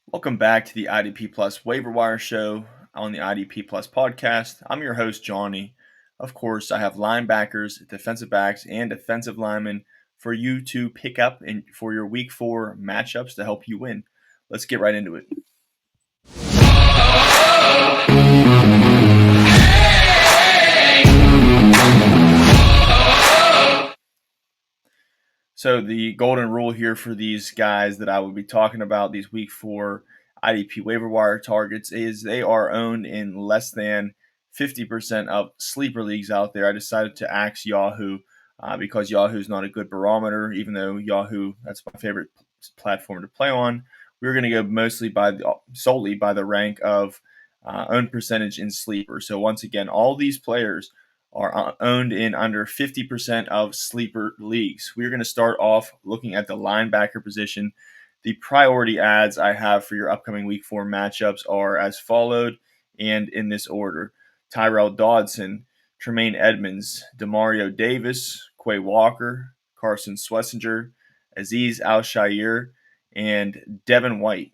Welcome back to the IDP Plus Waiver Wire Show on the IDP Plus podcast. I'm your host, Johnny. Of course, I have linebackers, defensive backs, and defensive linemen for you to pick up for your Week 4 matchups to help you win. Let's get right into it. So the golden rule here for these guys that I will be talking about, these Week 4 IDP waiver wire targets, is they are owned in less than 50% of sleeper leagues out there. I decided to ask Yahoo because Yahoo's not a good barometer, even though Yahoo, that's my favorite platform to play on. We're going to go solely by the rank of owned percentage in sleeper. So once again, all these players are owned in under 50% of sleeper leagues. We're going to start off looking at the linebacker position. The priority ads I have for your upcoming Week 4 matchups are as followed and in this order: Tyrell Dodson, Tremaine Edmonds, Demario Davis, Quay Walker, Carson Swessinger, Aziz Al-Shaair, and Devin White.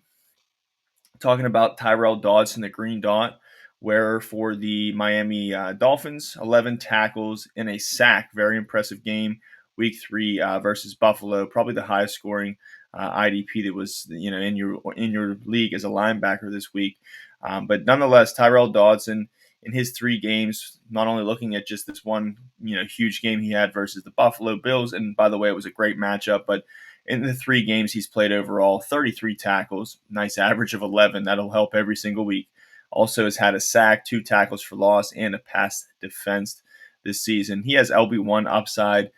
Talking about Tyrell Dodson, the green dot, where for the Miami Dolphins, 11 tackles and a sack. Very impressive game. Week 3 versus Buffalo, probably the highest scoring IDP that was in your league as a linebacker this week. But nonetheless, Tyrell Dodson in his 3 games, not only looking at just this one huge game he had versus the Buffalo Bills, and by the way, it was a great matchup, but in the 3 games he's played overall, 33 tackles, nice average of 11. That'll help every single week. Also has had a sack, 2 tackles for loss, and a pass defense this season. He has LB1 upside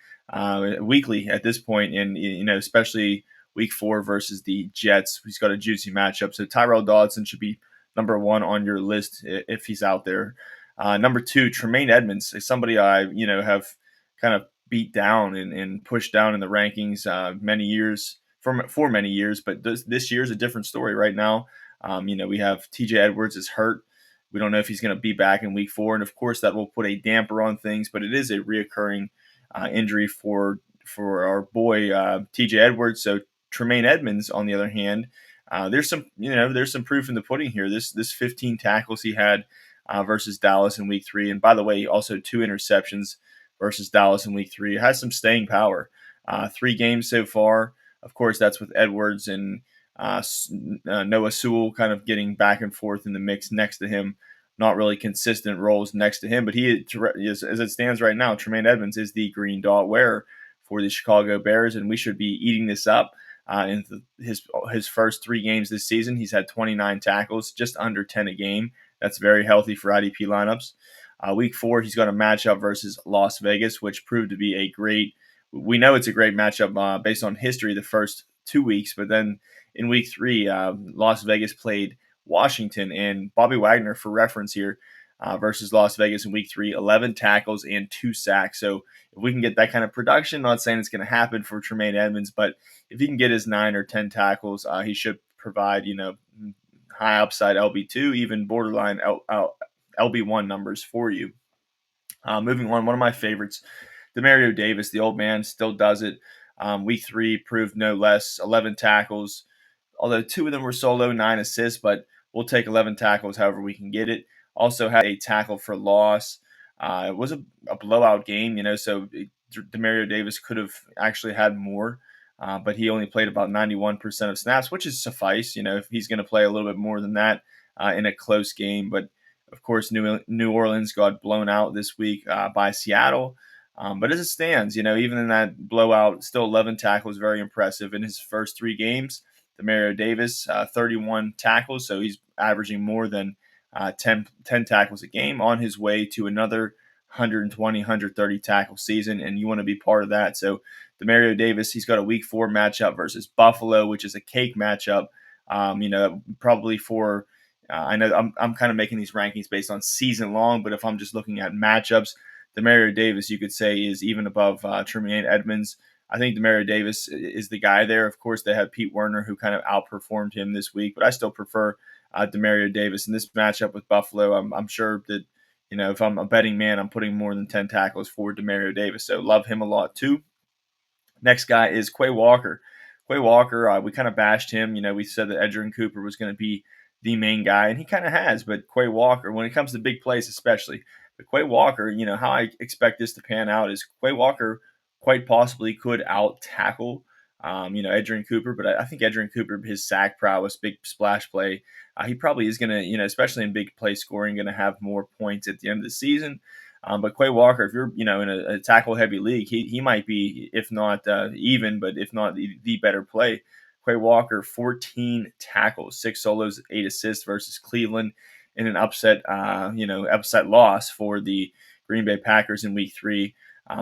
weekly at this point, and especially Week 4 versus the Jets. He's got a juicy matchup. So Tyrell Dodson should be number 1 on your list if he's out there. Number 2, Tremaine Edmonds, somebody I have kind of beat down and pushed down in the rankings for many years, but this year is a different story right now. We have TJ Edwards is hurt. We don't know if he's going to be back in Week 4, and of course that will put a damper on things. But it is a reoccurring injury for our boy TJ Edwards. So Tremaine Edmonds, on the other hand, there's some proof in the pudding here. This 15 tackles he had versus Dallas in Week 3, and by the way, also 2 interceptions versus Dallas in Week 3. It has some staying power. 3 games so far. Of course, that's with Edwards and Noah Sewell kind of getting back and forth in the mix next to him. Not really consistent roles next to him, but he is, as it stands right now, Tremaine Edmonds is the green dot wearer for the Chicago Bears, and we should be eating this up. In his first 3 games this season, he's had 29 tackles, just under 10 a game. That's very healthy for IDP lineups. Week 4, he's got a matchup versus Las Vegas, which proved to be we know it's a great matchup based on history the first 2 weeks, but then in Week 3, Las Vegas played Washington, and Bobby Wagner, for reference here, versus Las Vegas in Week 3, 11 tackles and 2 sacks. So if we can get that kind of production, not saying it's going to happen for Tremaine Edmonds, but if he can get his 9 or 10 tackles, he should provide, high upside LB2, even borderline LB1 numbers for you. Moving on, one of my favorites, Demario Davis, the old man, still does it. Week 3 proved no less, 11 tackles, although 2 of them were solo, 9 assists, but we'll take 11 tackles however we can get it. Also had a tackle for loss. It was a blowout game, so Demario Davis could have actually had more, but he only played about 91% of snaps, which is suffice, if he's going to play a little bit more than that in a close game. But of course, New Orleans got blown out this week by Seattle. But as it stands, even in that blowout, still 11 tackles, very impressive. In his first 3 games, Demario Davis, 31 tackles, so he's averaging more than 10 tackles a game, on his way to another 120, 130 tackle season, and you want to be part of that. So Demario Davis, he's got a Week 4 matchup versus Buffalo, which is a cake matchup. Probably for I know I'm kind of making these rankings based on season long, but if I'm just looking at matchups, Demario Davis, you could say, is even above Tremaine Edmonds. I think Demario Davis is the guy there. Of course, they have Pete Werner, who kind of outperformed him this week, but I still prefer Demario Davis in this matchup with Buffalo. I'm sure that, if I'm a betting man, I'm putting more than 10 tackles for Demario Davis. So love him a lot too. Next guy is Quay Walker. Quay Walker, we kind of bashed him. We said that Edgerrin Cooper was going to be the main guy, and he kind of has. But Quay Walker, when it comes to big plays especially, but Quay Walker, how I expect this to pan out is Quay Walker quite possibly could out tackle Edgerrin Cooper, but I think Edgerrin Cooper, his sack prowess, big splash play, he probably is going to, especially in big play scoring, going to have more points at the end of the season. But Quay Walker, if you're, in a tackle heavy league, he might be, if not even, but if not the better play. Quay Walker, 14 tackles, 6 solos, 8 assists versus Cleveland in an upset loss for the Green Bay Packers in Week 3.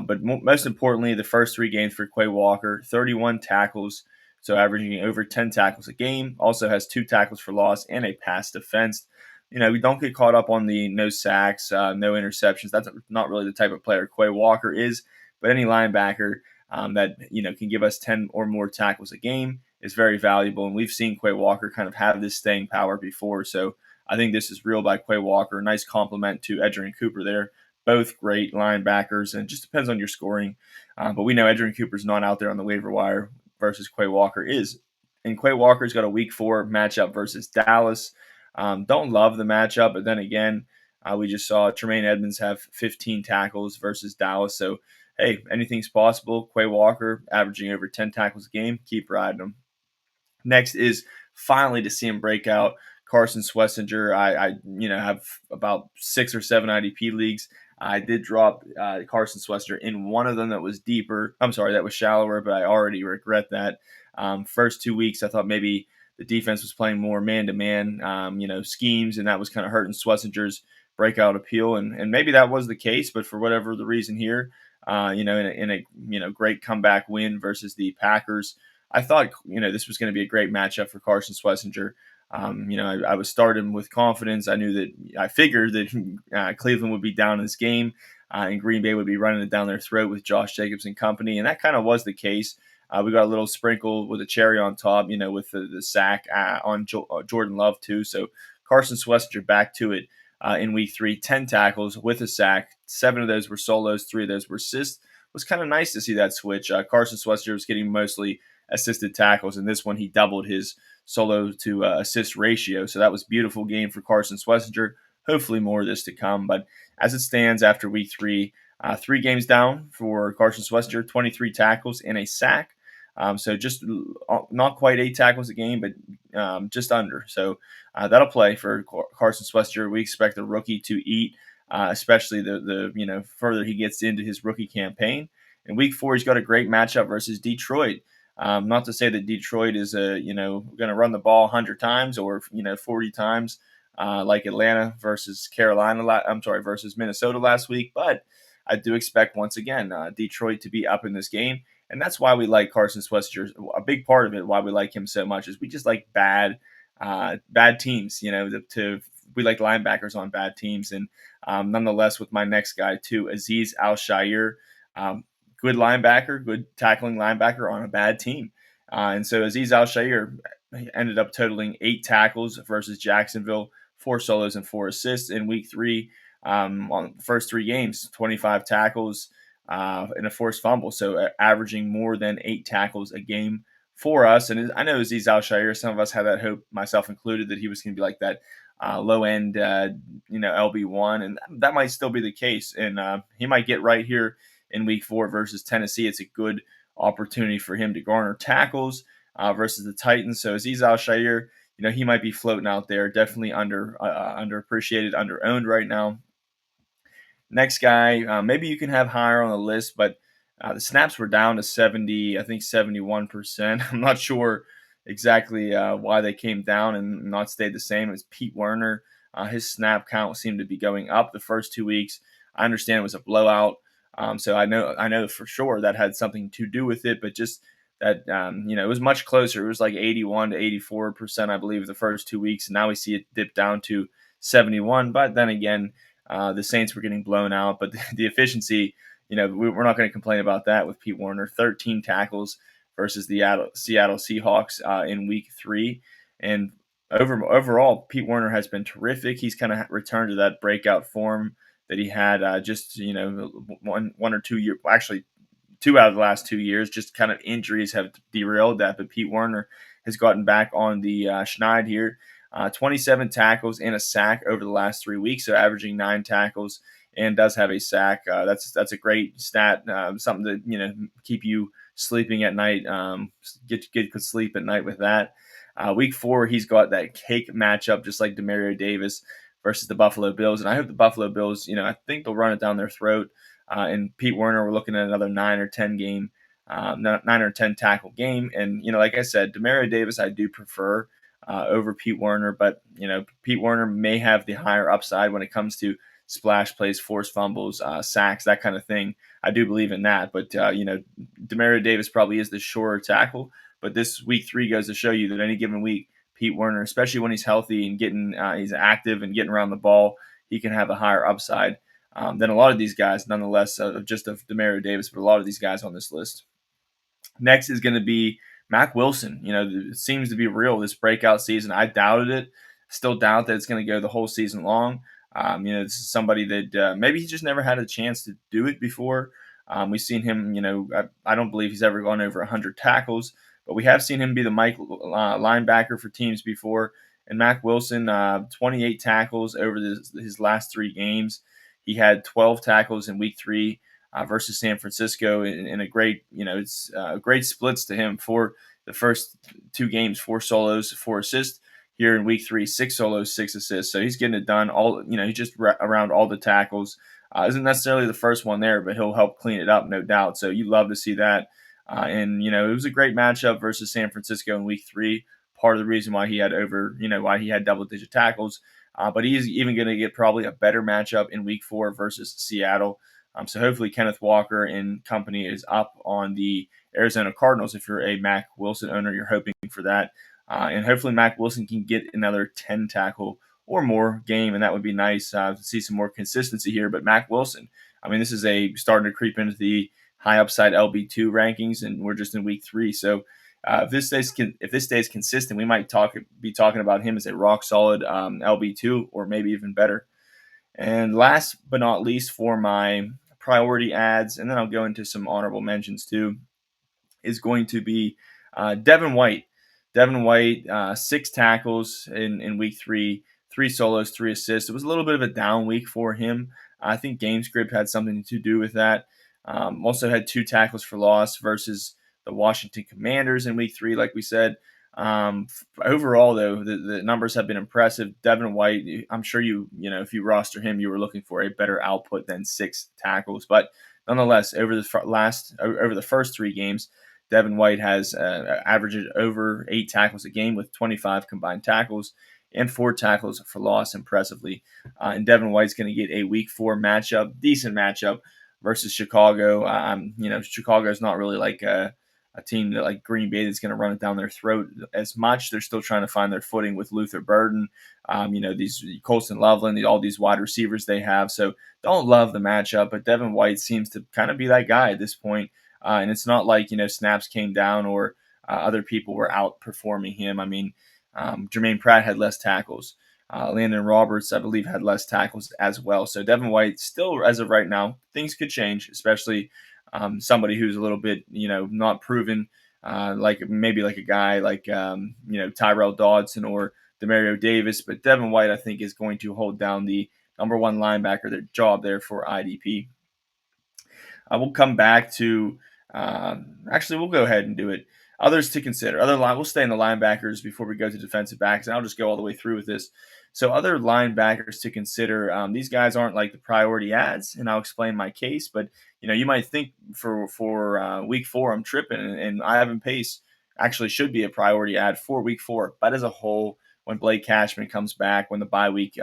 But most importantly, the first 3 games for Quay Walker, 31 tackles, so averaging over 10 tackles a game. Also has 2 tackles for loss and a pass defense. We don't get caught up on the no sacks, no interceptions. That's not really the type of player Quay Walker is. But any linebacker that can give us 10 or more tackles a game is very valuable. And we've seen Quay Walker kind of have this staying power before. So I think this is real by Quay Walker. Nice compliment to Edgerrin Cooper there. Both great linebackers, and it just depends on your scoring. But we know Edgerrin Cooper's not out there on the waiver wire versus Quay Walker is. And Quay Walker's got a Week 4 matchup versus Dallas. Don't love the matchup, but then again, we just saw Tremaine Edmonds have 15 tackles versus Dallas. So, hey, anything's possible. Quay Walker averaging over 10 tackles a game. Keep riding him. Next is finally to see him break out. Carson Swessinger. I have about 6 or 7 IDP leagues. I did drop Carson Swessinger in one of them that was deeper. I'm sorry, that was shallower, but I already regret that. First 2 weeks, I thought maybe the defense was playing more man-to-man, schemes, and that was kind of hurting Swessinger's breakout appeal. And maybe that was the case, but for whatever the reason here, in a great comeback win versus the Packers, I thought, this was going to be a great matchup for Carson Swessinger. I was starting with confidence. I figured that Cleveland would be down in this game, and Green Bay would be running it down their throat with Josh Jacobs and company, and that kind of was the case. We got a little sprinkle with a cherry on top, with the sack on Jordan Love too. So Carson Swessinger back to it in Week 3, 10 tackles with a sack. 7 of those were solos, 3 of those were assists. It was kind of nice to see that switch. Carson Swessinger was getting mostly assisted tackles, and this one he doubled his solo to assist ratio. So that was a beautiful game for Carson Swessinger. Hopefully more of this to come. But as it stands after Week 3, 3 games down for Carson Swessinger, 23 tackles and a sack. So just not quite 8 tackles a game, but just under. So that'll play for Carson Swessinger. We expect the rookie to eat, especially the further he gets into his rookie campaign. In Week 4, he's got a great matchup versus Detroit. Not to say that Detroit is going to run the ball 100 times or 40 times like Atlanta versus versus Minnesota last week, but I do expect once again Detroit to be up in this game. And that's why we like Carson Swessinger. A big part of it, why we like him so much, is we just like bad teams. We like linebackers on bad teams. And nonetheless, with my next guy too, Aziz Al-Shaair, good linebacker, good tackling linebacker on a bad team. And so Aziz Al-Shaair ended up totaling 8 tackles versus Jacksonville, 4 solos and 4 assists in Week 3. On the first 3 games, 25 tackles, and a forced fumble, so averaging more than 8 tackles a game for us. And I know Aziz Al-Shaair, some of us had that hope, myself included, that he was going to be like that low-end, LB1, and that might still be the case. And he might get right here in Week 4 versus Tennessee. It's a good opportunity for him to garner tackles versus the Titans. So Aziz Al-Shaair, he might be floating out there, definitely underappreciated, under-owned right now. Next guy, maybe you can have higher on the list, but the snaps were down to 70, I think 71%. I'm not sure exactly why they came down and not stayed the same. As Pete Werner. His snap count seemed to be going up the first 2 weeks. I understand it was a blowout, so I know for sure that had something to do with it, but just that it was much closer. It was like 81 to 84%, I believe, the first 2 weeks, and now we see it dip down to 71. But then again, the Saints were getting blown out, but the efficiency, we're not going to complain about that with Pete Werner. 13 tackles versus the Seattle Seahawks in Week 3. And overall, Pete Werner has been terrific. He's kind of returned to that breakout form that he had just, 1 or 2 years, actually 2 out of the last 2 years. Just kind of injuries have derailed that. But Pete Werner has gotten back on the schneid here. 27 tackles and a sack over the last 3 weeks, so averaging 9 tackles and does have a sack. That's a great stat, something to keep you sleeping at night. Get good sleep at night with that. Week 4, he's got that cake matchup, just like Demario Davis versus the Buffalo Bills, and I hope the Buffalo Bills, I think they'll run it down their throat. And Pete Werner, we're looking at another 9 or 10 game, 9 or 10 tackle game, and like I said, Demario Davis I do prefer over Pete Werner, but Pete Werner may have the higher upside when it comes to splash plays, forced fumbles, sacks, that kind of thing. I do believe in that, but Demario Davis probably is the surer tackle. But this week 3 goes to show you that any given week, Pete Werner, especially when he's healthy and he's active and getting around the ball, he can have a higher upside than a lot of these guys, nonetheless, just of Demario Davis, but a lot of these guys on this list. Next is going to be Mack Wilson. It seems to be real this breakout season. I doubted it. Still doubt that it's going to go the whole season long. This is somebody that maybe he just never had a chance to do it before. We've seen him, I don't believe he's ever gone over 100 tackles, but we have seen him be the linebacker for teams before. And Mack Wilson, 28 tackles over his last 3 games. He had 12 tackles in week 3 versus San Francisco in a great, it's great splits to him for the first 2 games, 4 solos, 4 assists. Here in week 3, 6 solos, 6 assists. So he's getting it done. He's just around all the tackles. Isn't necessarily the first one there, but he'll help clean it up, no doubt. So you love to see that. And it was a great matchup versus San Francisco in week 3. Part of the reason why he had why he had double-digit tackles. But he's even going to get probably a better matchup in week 4 versus Seattle. So hopefully Kenneth Walker and company is up on the Arizona Cardinals. If you're a Mack Wilson owner, you're hoping for that. And hopefully Mack Wilson can get another 10 tackle or more game, and that would be nice to see some more consistency here. But Mack Wilson, this is starting to creep into the high upside LB2 rankings, and we're just in week 3. So if this stays consistent, we might be talking about him as a rock solid LB2 or maybe even better. And last but not least for my priority ads, and then I'll go into some honorable mentions too, is going to be Devin White. Devin White, 6 tackles in week 3, 3 solos, 3 assists. It was a little bit of a down week for him. I think game script had something to do with that. Also had 2 tackles for loss versus the Washington Commanders in week 3, like we said. Overall, though, the numbers have been impressive. Devin White, I'm sure if you roster him, you were looking for a better output than 6 tackles. But nonetheless, over the first 3 games, Devin White has averaged over 8 tackles a game with 25 combined tackles and 4 tackles for loss impressively. And Devin White's going to get a week 4 matchup, decent matchup versus Chicago. Chicago's not really like a team that like Green Bay that's going to run it down their throat as much. They're still trying to find their footing with Luther Burden, these Colston Loveland, all these wide receivers they have. So don't love the matchup, but Devin White seems to kind of be that guy at this point. And it's not like, snaps came down or other people were outperforming him. Jermaine Pratt had less tackles. Landon Roberts, I believe, had less tackles as well. So Devin White still, as of right now, things could change, especially somebody who's a little bit, not proven, like a guy like, Tyrell Dodson or Demario Davis. But Devin White, I think, is going to hold down the number 1 linebacker, their job there for IDP. We'll come back to actually, we'll go ahead and do it. Others to consider. We'll stay in the linebackers before we go to defensive backs, and I'll just go all the way through with this. So other linebackers to consider. These guys aren't like the priority ads, and I'll explain my case. But you might think for week 4 I'm tripping, and Ivan Pace actually should be a priority ad for week 4. But as a whole, when Blake Cashman comes back, when the bye week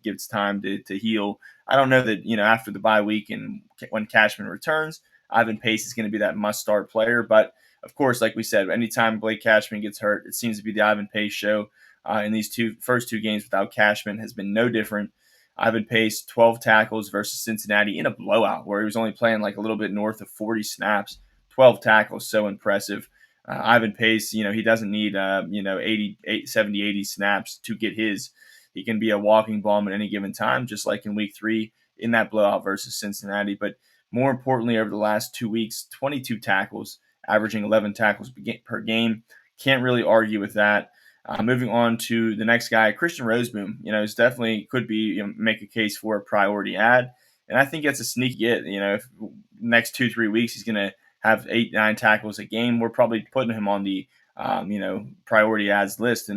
gives time to heal, I don't know that after the bye week and when Cashman returns, Ivan Pace is going to be that must-start player. But, of course, like we said, anytime Blake Cashman gets hurt, it seems to be the Ivan Pace show. In these first two games without Cashman has been no different. Ivan Pace, 12 tackles versus Cincinnati in a blowout where he was only playing like a little bit north of 40 snaps. 12 tackles, so impressive. Ivan Pace, he doesn't need 70, 80 snaps to get his. He can be a walking bomb at any given time, just like in week 3 in that blowout versus Cincinnati. But More importantly, over the last 2 weeks, 22 tackles, averaging 11 tackles per game. Can't really argue with that. Moving on to the next guy, Christian Roseboom. Is definitely could be make a case for a priority ad, and I think that's a sneaky get. If next 2-3 weeks he's going to have 8-9 tackles a game, we're probably putting him on the priority ads list.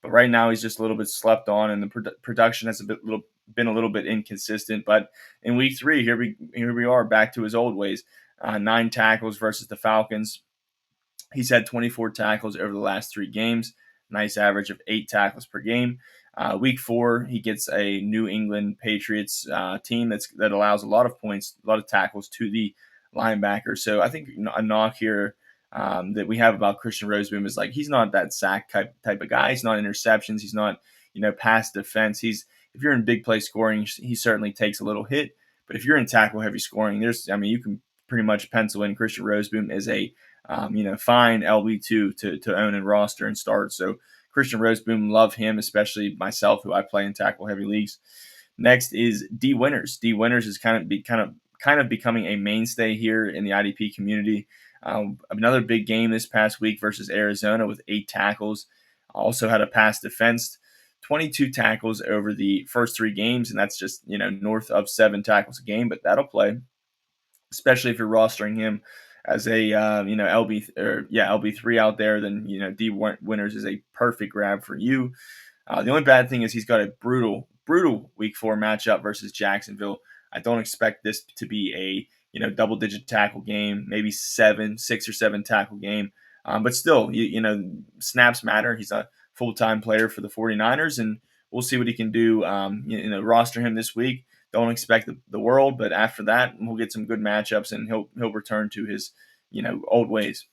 But right now he's just a little bit slept on, and the production has been a little bit inconsistent. But in week 3, here we are back to his old ways. 9 tackles versus the Falcons. He's had 24 tackles over the last 3 games. Nice average of 8 tackles per game. Week 4, he gets a New England Patriots team that allows a lot of points, a lot of tackles to the linebacker. So I think a knock here that we have about Christian Roseboom is like he's not that sack type of guy. He's not interceptions. He's not pass defense. If you're in big play scoring, he certainly takes a little hit. But if you're in tackle heavy scoring, you can pretty much pencil in Christian Roseboom as a fine LB2 to own and roster and start. So Christian Roseboom, love him, especially myself, who I play in tackle heavy leagues. Next is Dee Winters. Dee Winters is kind of becoming a mainstay here in the IDP community. Another big game this past week versus Arizona with 8 tackles. Also had a pass defense, 22 tackles over the first 3 games, and that's just north of 7 tackles a game. But that'll play, especially if you're rostering him as a LB3 out there. Then Dee Winters is a perfect grab for you. The only bad thing is he's got a brutal week 4 matchup versus Jacksonville. I don't expect this to be a double-digit tackle game, maybe 6 or 7 tackle game. But still, snaps matter. He's a full-time player for the 49ers, and we'll see what he can do. Roster him this week. Don't expect the world, but after that, we'll get some good matchups, and he'll return to his old ways.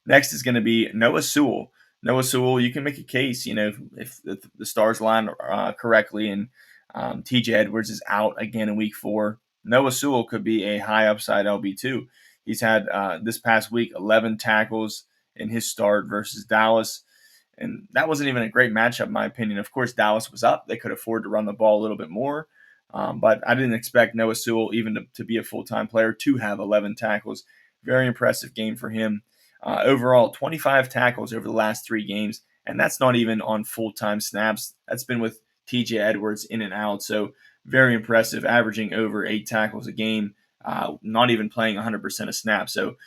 Next is going to be Noah Sewell. Noah Sewell, you can make a case, if the stars line correctly, and TJ Edwards is out again in week 4. Noah Sewell could be a high upside LB2. He's had this past week 11 tackles in his start versus Dallas. And that wasn't even a great matchup, in my opinion. Of course, Dallas was up. They could afford to run the ball a little bit more. But I didn't expect Noah Sewell even to be a full-time player to have 11 tackles. Very impressive game for him. Overall, 25 tackles over the last 3 games. And that's not even on full-time snaps. That's been with TJ Edwards in and out. So very impressive, averaging over 8 tackles a game, not even playing 100% of snaps. So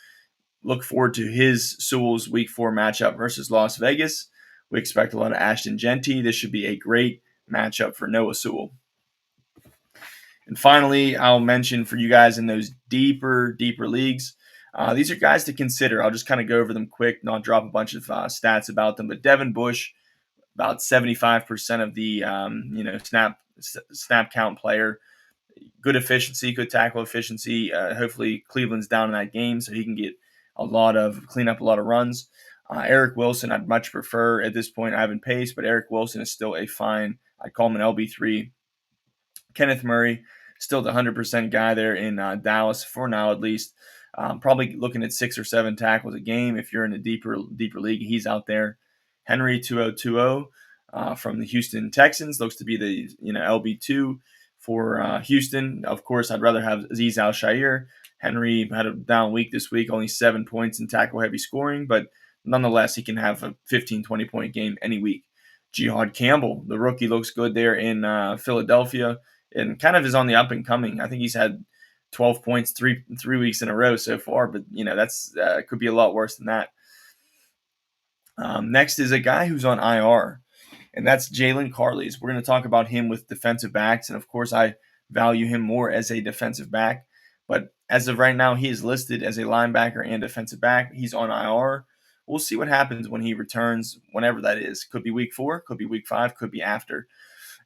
look forward to Sewell's week 4 matchup versus Las Vegas. We expect a lot of Ashton Genty. This should be a great matchup for Noah Sewell. And finally, I'll mention for you guys in those deeper leagues, these are guys to consider. I'll just kind of go over them quick, not drop a bunch of stats about them. But Devin Bush, about 75% of the snap count player. Good efficiency, good tackle efficiency. Hopefully Cleveland's down in that game so he can get clean up a lot of runs. Eric Wilson, I'd much prefer at this point Ivan Pace, but Eric Wilson is still a fine, I'd call him an LB3. Kenneth Murray, still the 100% guy there in Dallas for now at least. Probably looking at 6 or 7 tackles a game. If you're in a deeper league, he's out there. Henry 2020 from the Houston Texans looks to be the LB2 for Houston. Of course, I'd rather have Aziz Al-Shaair. Henry had a down week this week, only 7 points in tackle heavy scoring, but nonetheless, he can have a 15-20 point game any week. Jihad Campbell, the rookie, looks good there in Philadelphia and kind of is on the up and coming. I think he's had 12 points three weeks in a row so far, but that's could be a lot worse than that. Next is a guy who's on IR, and that's Jalen Carlys. We're going to talk about him with defensive backs, and of course, I value him more as a defensive back. But as of right now, he is listed as a linebacker and defensive back. He's on IR. We'll see what happens when he returns, whenever that is. Could be week 4, could be week 5, could be after.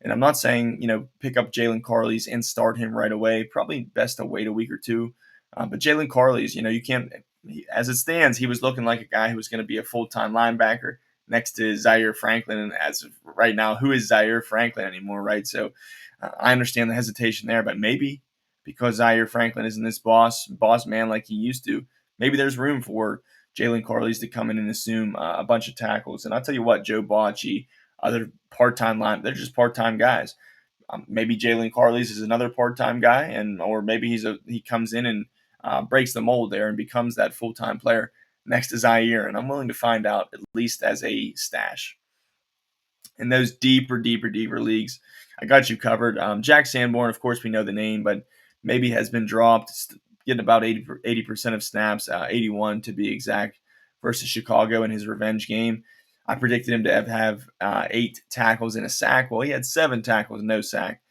And I'm not saying, pick up Jalen Carlys and start him right away. Probably best to wait a week or two. But Jalen Carlys, you can't, as it stands, he was looking like a guy who was going to be a full-time linebacker next to Zaire Franklin. And as of right now, who is Zaire Franklin anymore, right? So I understand the hesitation there, but maybe because Zaire Franklin isn't this boss man like he used to, maybe there's room for Jalen Carlys to come in and assume a bunch of tackles. And I'll tell you what, Joe Bocci, other part-time they're just part-time guys. Maybe Jalen Carlys is another part-time guy, or maybe he comes in and breaks the mold there and becomes that full-time player next to Zaire. And I'm willing to find out, at least as a stash. In those deeper leagues, I got you covered. Jack Sanborn, of course, we know the name, but maybe has been dropped, getting about 80% of snaps, 81 to be exact, versus Chicago in his revenge game. I predicted him to have 8 tackles and a sack. Well, he had 7 tackles, no sack.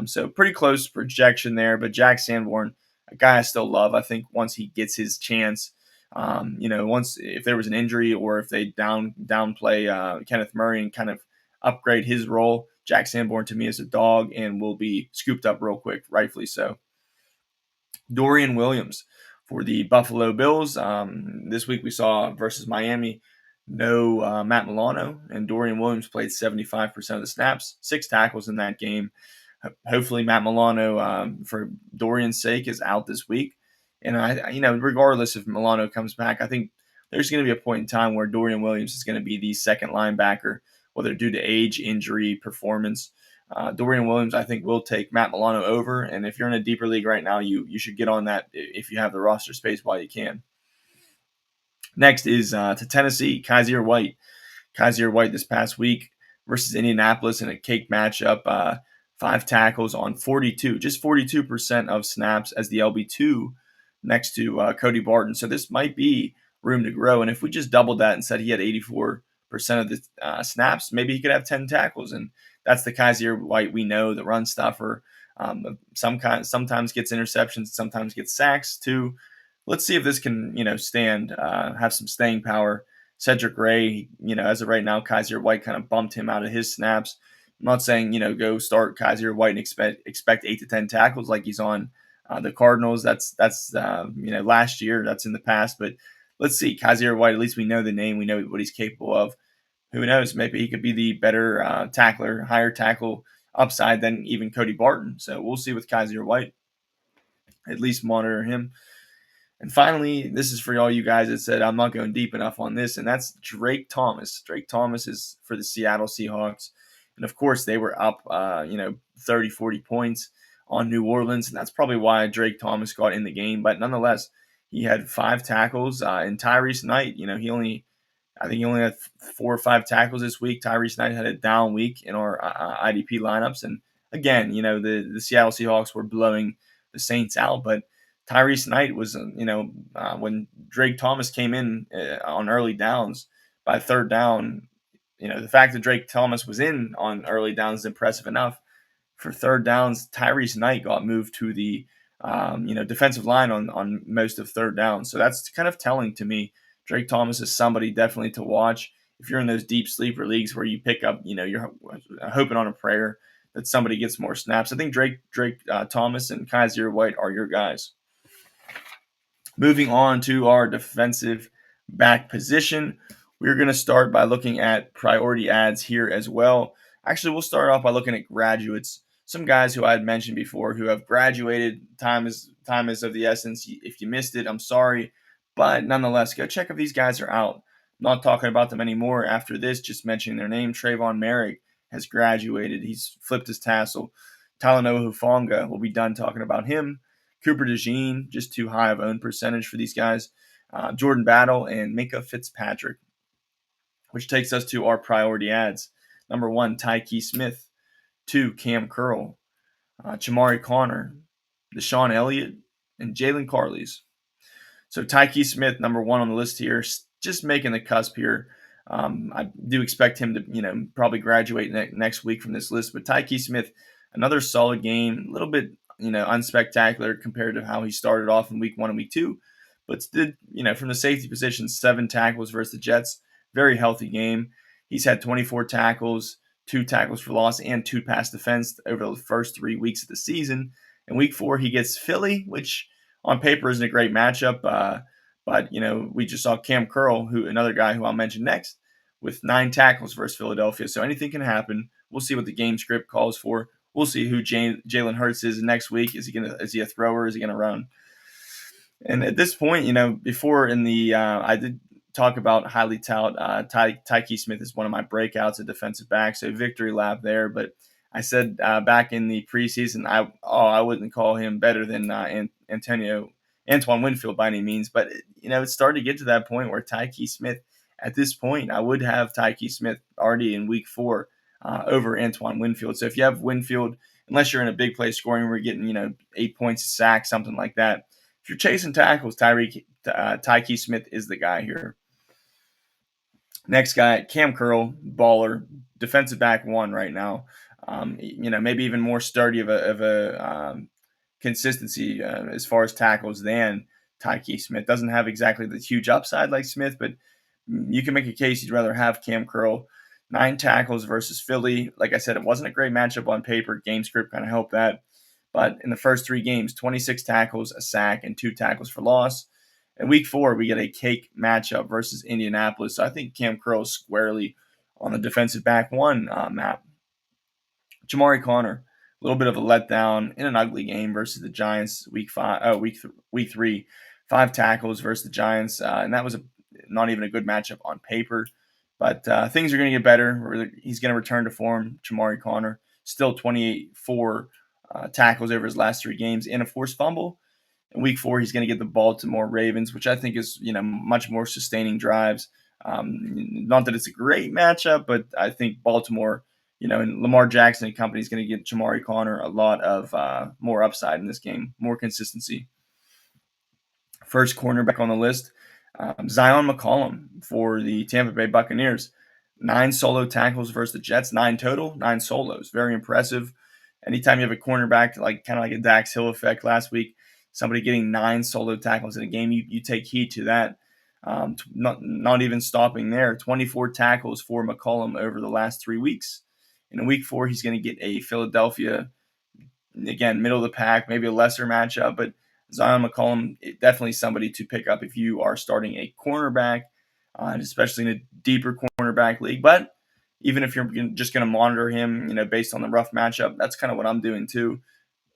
So pretty close projection there. But Jack Sanborn, a guy I still love. I think once he gets his chance, once if there was an injury or if they downplay Kenneth Murray and kind of upgrade his role, Jack Sanborn to me is a dog and will be scooped up real quick, rightfully so. Dorian Williams for the Buffalo Bills. This week we saw versus Miami, no Matt Milano, and Dorian Williams played 75% of the snaps, 6 tackles in that game. Hopefully Matt Milano, for Dorian's sake, is out this week. And regardless if Milano comes back, I think there's going to be a point in time where Dorian Williams is going to be the second linebacker, whether due to age, injury, performance. Dorian Williams, I think, will take Matt Milano over. And if you're in a deeper league right now, you should get on that if you have the roster space while you can. Next is to Tennessee, Kyzir White. Kyzir White this past week versus Indianapolis in a cake matchup. 5 tackles on 42, just 42% of snaps as the LB2 next to Cody Barton. So this might be room to grow. And if we just doubled that and said he had 84% of the snaps, maybe he could have 10 tackles. And that's the Kyzir White we know, the run stuffer. Sometimes gets interceptions, sometimes gets sacks too. Let's see if this can, stand, have some staying power. Cedric Gray, as of right now, Kyzir White kind of bumped him out of his snaps. I'm not saying, go start Kyzir White and expect 8 to 10 tackles like he's on the Cardinals. That's last year. That's in the past. But let's see. Kyzir White, at least we know the name. We know what he's capable of. Who knows? Maybe he could be the better tackler, higher tackle upside than even Cody Barton. So we'll see with Kyzir White. At least monitor him. And finally, this is for all you guys that said I'm not going deep enough on this, and that's Drake Thomas. Drake Thomas is for the Seattle Seahawks. And, of course, they were up, 30, 40 points on New Orleans, and that's probably why Drake Thomas got in the game. But nonetheless, he had 5 tackles. And Tyrese Knight, I think he only had 4 or 5 tackles this week. Tyrese Knight had a down week in our IDP lineups. And, again, the Seattle Seahawks were blowing the Saints out, but Tyrese Knight was, when Drake Thomas came in on early downs by third down, the fact that Drake Thomas was in on early downs is impressive enough. For third downs, Tyrese Knight got moved to the, defensive line on most of third down. So that's kind of telling to me. Drake Thomas is somebody definitely to watch. If you're in those deep sleeper leagues where you pick up, you're hoping on a prayer that somebody gets more snaps. I think Drake Thomas and Kyzir White are your guys. Moving on to our defensive back position, we're going to start by looking at priority ads here as well. Actually, we'll start off by looking at graduates. Some guys who I had mentioned before who have graduated. Time is of the essence. If you missed it, I'm sorry. But nonetheless, go check if these guys are out. I'm not talking about them anymore after this, just mentioning their name. Trayvon Merrick has graduated. He's flipped his tassel. Talanoa Hufanga, we'll be done talking about him. Cooper DeJean, just too high of own percentage for these guys. Jordan Battle and Minkah Fitzpatrick, which takes us to our priority ads. Number 1, Tyke Smith. 2, Cam Curl. Jamari Conner, Deshaun Elliott, and Jalen Carlys. So Tyke Smith, number 1 on the list here, just making the cusp here. I do expect him to, probably graduate next week from this list. But Tyke Smith, another solid game, a little bit, unspectacular compared to how he started off in week 1 and week 2. But did, from the safety position, 7 tackles versus the Jets. Very healthy game. He's had 24 tackles, 2 tackles for loss, and 2 pass defense over the first 3 weeks of the season. In week 4, he gets Philly, which on paper isn't a great matchup. But, we just saw Cam Curl, another guy who I'll mention next, with 9 tackles versus Philadelphia. So anything can happen. We'll see what the game script calls for. We'll see who Jalen Hurts is next week. Is he a thrower? Is he gonna run? And at this point, before in the I did talk about highly touted Tyke Smith is one of my breakouts at defensive back, so victory lap there. But I said back in the preseason, I wouldn't call him better than Antoine Winfield by any means, but it's starting to get to that point where Tyke Smith. At this point, I would have Tyke Smith already in week 4 over Antoine Winfield. So if you have Winfield, unless you're in a big play scoring, we're getting 8 points a sack, something like that. If you're chasing tackles, Tyke Smith is the guy here. Next guy, Cam Curl, baller, defensive back 1 right now. Maybe even more sturdy of a consistency as far as tackles than Tyke Smith. Doesn't have exactly the huge upside like Smith, but you can make a case you'd rather have Cam Curl. 9 tackles versus Philly. Like I said, it wasn't a great matchup on paper. Game script kind of helped that. But in the first 3 games, 26 tackles, a sack, and 2 tackles for loss. In week 4, we get a cake matchup versus Indianapolis. So I think Cam Curl is squarely on the defensive back 1 map. Jamari Conner, a little bit of a letdown in an ugly game versus the Giants week 3. 5 tackles versus the Giants, and that was not even a good matchup on paper. But things are going to get better. He's going to return to form. Jamari Conner, still 28 tackles over his last 3 games and a forced fumble. In week 4, he's going to get the Baltimore Ravens, which I think is much more sustaining drives. Not that it's a great matchup, but I think Baltimore, and Lamar Jackson and company is going to get Jamari Conner a lot of more upside in this game, more consistency. First cornerback on the list, Zion McCollum for the Tampa Bay Buccaneers. 9 solo tackles versus the Jets, 9 total, 9 solos. Very impressive. Anytime you have a cornerback, kind of like a Dax Hill effect last week, somebody getting 9 solo tackles in a game, you take heed to that. Not even stopping there. 24 tackles for McCollum over the last 3 weeks. In week 4, he's going to get a Philadelphia, again, middle of the pack, maybe a lesser matchup, but Zion McCollum, definitely somebody to pick up if you are starting a cornerback, especially in a deeper cornerback league. But even if you're just going to monitor him, based on the rough matchup, that's kind of what I'm doing too.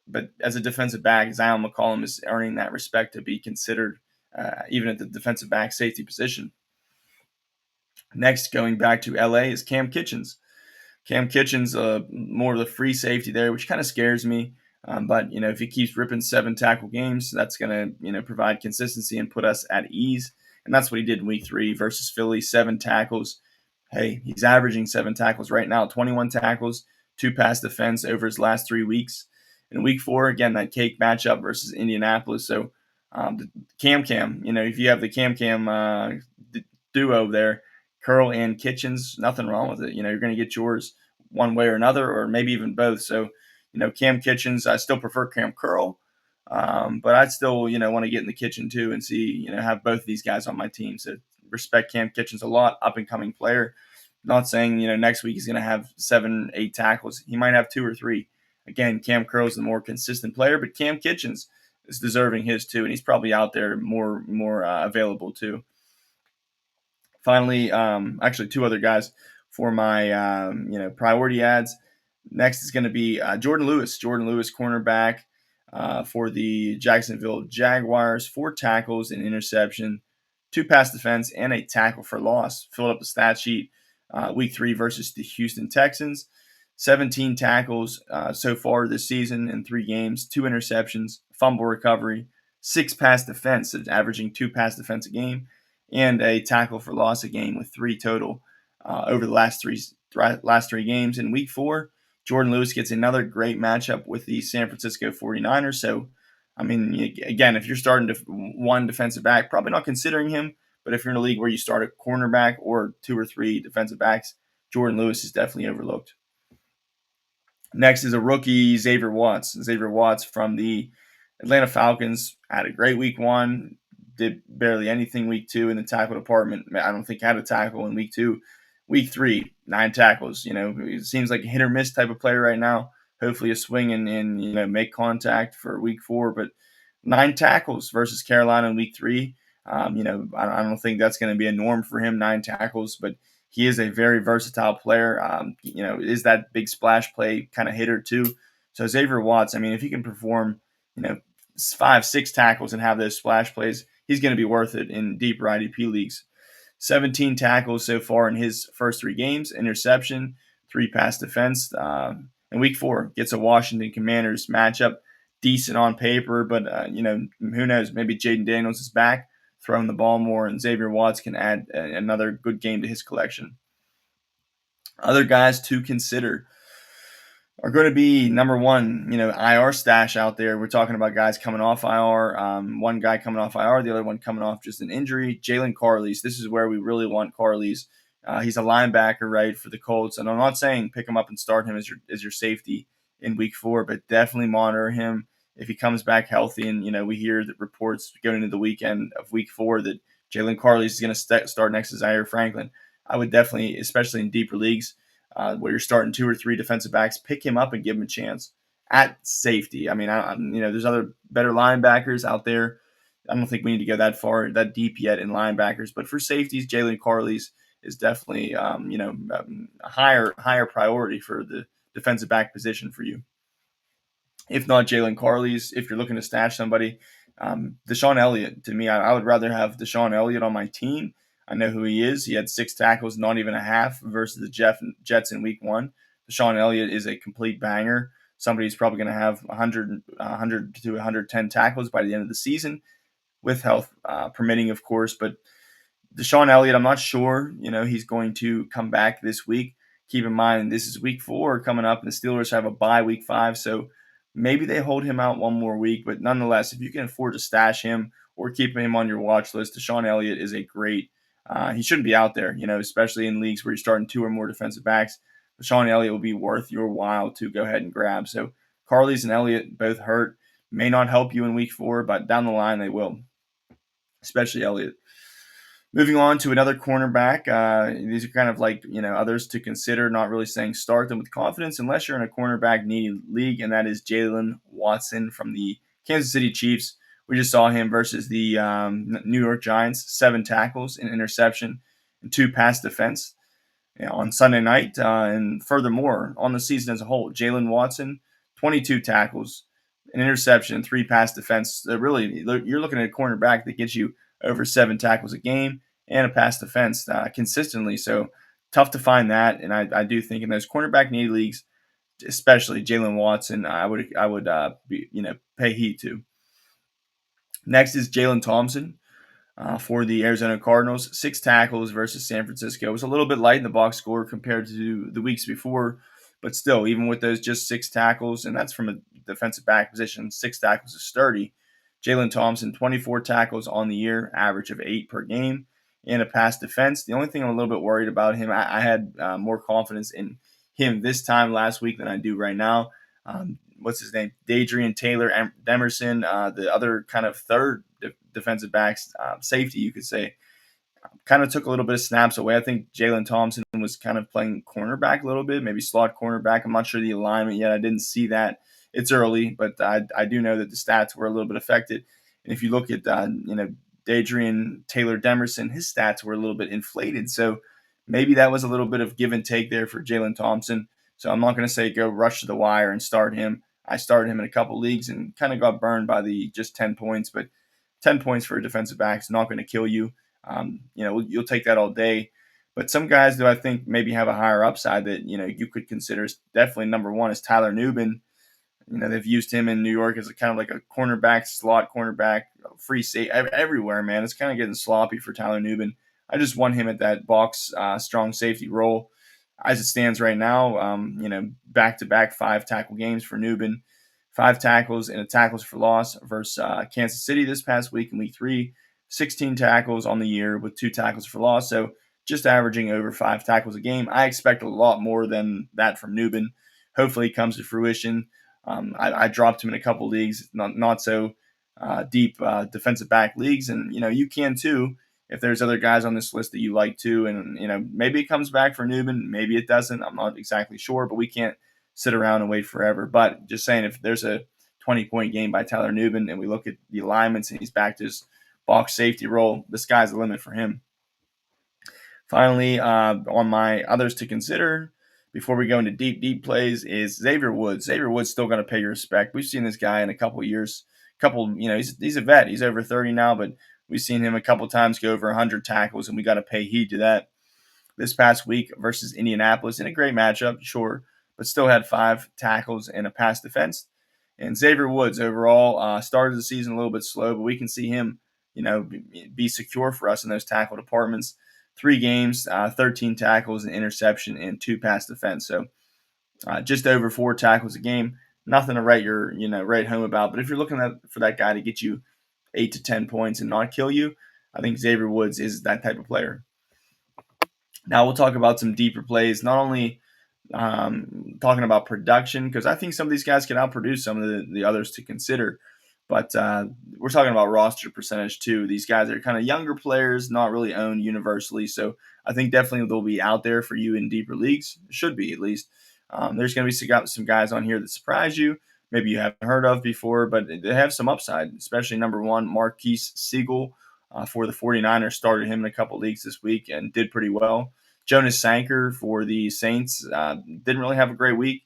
But as a defensive back, Zion McCollum is earning that respect to be considered even at the defensive back safety position. Next, going back to LA, is Cam Kitchens. Cam Kitchens, more of the free safety there, which kind of scares me. But if he keeps ripping 7 tackle games, that's going to provide consistency and put us at ease. And that's what he did in week 3 versus Philly, 7 tackles. Hey, he's averaging 7 tackles right now, 21 tackles, 2 pass defense over his last 3 weeks. In week 4, again, that cake matchup versus Indianapolis. So the Cam, if you have the Cam duo there, Curl and Kitchens, nothing wrong with it. You're going to get yours one way or another, or maybe even both. So, Cam Kitchens, I still prefer Cam Curl, but I'd still, want to get in the kitchen too and see, have both of these guys on my team. So respect Cam Kitchens a lot, up and coming player. Not saying, next week he's going to have 7, 8 tackles. He might have 2 or 3. Again, Cam Curl is the more consistent player, but Cam Kitchens is deserving his too, and he's probably out there more available too. Finally, actually 2 other guys for my priority ads. Next is going to be Jordan Lewis. Jordan Lewis, cornerback for the Jacksonville Jaguars. 4 tackles, an interception, 2 pass defense, and a tackle for loss. Filled up the stat sheet week 3 versus the Houston Texans. 17 tackles so far this season in 3 games, 2 interceptions, fumble recovery, 6 pass defense, so averaging 2 pass defense a game, and a tackle for loss a game with 3 total over the last three games. In week 4, Jordan Lewis gets another great matchup with the San Francisco 49ers. So, again, if you're starting to 1 defensive back, probably not considering him. But if you're in a league where you start a cornerback or 2 or 3 defensive backs, Jordan Lewis is definitely overlooked. Next is a rookie, Xavier Watts. Xavier Watts from the Atlanta Falcons had a great week 1, did barely anything week 2 in the tackle department. I don't think had a tackle in week 2. Week 3, 9 tackles. It seems like a hit or miss type of player right now. Hopefully a swing and make contact for week 4. But 9 tackles versus Carolina in week 3. I don't think that's going to be a norm for him, 9 tackles. But he is a very versatile player. Is that big splash play kind of hitter too. So Xavier Watts, if he can perform, 5, 6 tackles and have those splash plays, he's going to be worth it in deeper IDP leagues. 17 tackles so far in his first 3 games, interception, 3 pass defense, in week 4. Gets a Washington Commanders matchup, decent on paper, but who knows? Maybe Jaden Daniels is back, throwing the ball more, and Xavier Watts can add another good game to his collection. Other guys to consider are going to be number one, IR stash out there. We're talking about guys coming off IR. One guy coming off IR, the other one coming off just an injury. Jalen Karlaftis. This is where we really want Karlaftis. He's a linebacker, right, for the Colts. And I'm not saying pick him up and start him as your safety in week 4, but definitely monitor him if he comes back healthy. And, we hear that reports going into the weekend of week 4 that Jalen Karlaftis is going to start next to Zaire Franklin. I would definitely, especially in deeper leagues, where you're starting 2 or 3 defensive backs, pick him up and give him a chance at safety. I mean, there's other better linebackers out there. I don't think we need to go that deep yet in linebackers. But for safeties, Jalen Karlaftis is definitely, a higher priority for the defensive back position for you. If not Jalen Karlaftis, if you're looking to stash somebody, Deshaun Elliott. To me, I would rather have Deshaun Elliott on my team. I know who he is. He had 6 tackles, not even a half, versus the Jets in week 1. Deshaun Elliott is a complete banger. Somebody who's probably going to have 100 to 110 tackles by the end of the season, with health permitting, of course. But Deshaun Elliott, I'm not sure, he's going to come back this week. Keep in mind, this is week 4 coming up, and the Steelers have a bye week 5, so maybe they hold him out one more week. But nonetheless, if you can afford to stash him or keep him on your watch list, Deshaun Elliott is a great he shouldn't be out there, especially in leagues where you're starting 2 or more defensive backs. Rashan Elliott will be worth your while to go ahead and grab. So Karlaftis and Elliott both hurt. May not help you in week 4, but down the line they will, especially Elliott. Moving on to another cornerback. These are kind of like, others to consider, not really saying start them with confidence unless you're in a cornerback needy league, and that is Jalen Watson from the Kansas City Chiefs. We just saw him versus the New York Giants, 7 tackles, an interception, and 2 pass defense on Sunday night. And furthermore, on the season as a whole, Jalen Watson, 22 tackles, an interception, 3 pass defense. So really, you're looking at a cornerback that gets you over 7 tackles a game and a pass defense consistently. So tough to find that. And I do think in those cornerback needy leagues, especially Jalen Watson, I would pay heed to. Next is Jalen Thompson for the Arizona Cardinals. 6 tackles versus San Francisco. It was a little bit light in the box score compared to the weeks before, but still, even with those just 6 tackles, and that's from a defensive back position, 6 tackles is sturdy. Jalen Thompson, 24 tackles on the year, average of 8 per game, and a pass defense. The only thing I'm a little bit worried about him, I had more confidence in him this time last week than I do right now. What's his name? Dadrian Taylor Demerson, the other kind of third defensive backs, safety, you could say, kind of took a little bit of snaps away. I think Jalen Thompson was kind of playing cornerback a little bit, maybe slot cornerback. I'm not sure the alignment yet. I didn't see that. It's early, but I do know that the stats were a little bit affected. And if you look at, Dadrian Taylor Demerson, his stats were a little bit inflated. So maybe that was a little bit of give and take there for Jalen Thompson. So I'm not going to say go rush to the wire and start him. I started him in a couple leagues and kind of got burned by the just 10 points, but 10 points for a defensive back is not going to kill you. You'll take that all day. But some guys do I think maybe have a higher upside that, you could consider. Definitely number one is Tyler Nubin. They've used him in New York as a kind of like a cornerback, slot cornerback, free safety everywhere, man. It's kind of getting sloppy for Tyler Nubin. I just want him at that box strong safety role. As it stands right now, back-to-back 5 tackle games for Nubin, 5 tackles and a tackles for loss versus Kansas City this past week in week 3, 16 tackles on the year with 2 tackles for loss. So just averaging over 5 tackles a game. I expect a lot more than that from Nubin. Hopefully it comes to fruition. I dropped him in a couple leagues, not so deep defensive back leagues, and you can too if there's other guys on this list that you like too, and maybe it comes back for Nubin, maybe it doesn't. I'm not exactly sure, but we can't sit around and wait forever. But just saying, if there's a 20-point game by Tyler Nubin and we look at the alignments and he's back to his box safety role, the sky's the limit for him. Finally, on my others to consider before we go into deep plays is Xavier Woods. Xavier Woods still going to pay your respect. We've seen this guy in a couple years. He's a vet. He's over 30 now, but we've seen him a couple times go over 100 tackles, and we got to pay heed to that. This past week versus Indianapolis in a great matchup, sure, but still had 5 tackles and a pass defense. And Xavier Woods overall started the season a little bit slow, but we can see him, be secure for us in those tackle departments. 3 games, 13 tackles, an interception, and 2 pass defense. So just over 4 tackles a game. Nothing to write home about. But if you're looking for that guy to get you 8 to 10 points and not kill you, I think Xavier Woods is that type of player. Now we'll talk about some deeper plays. Not only talking about production, because I think some of these guys can outproduce some of the others to consider. But we're talking about roster percentage too. These guys are kind of younger players, not really owned universally. So I think definitely they'll be out there for you in deeper leagues. Should be, at least. There's going to be some guys on here that surprise you. Maybe you haven't heard of before, but they have some upside, especially number 1, Marquise Siegel for the 49ers. Started him in a couple leagues this week and did pretty well. Jonas Sanker for the Saints didn't really have a great week.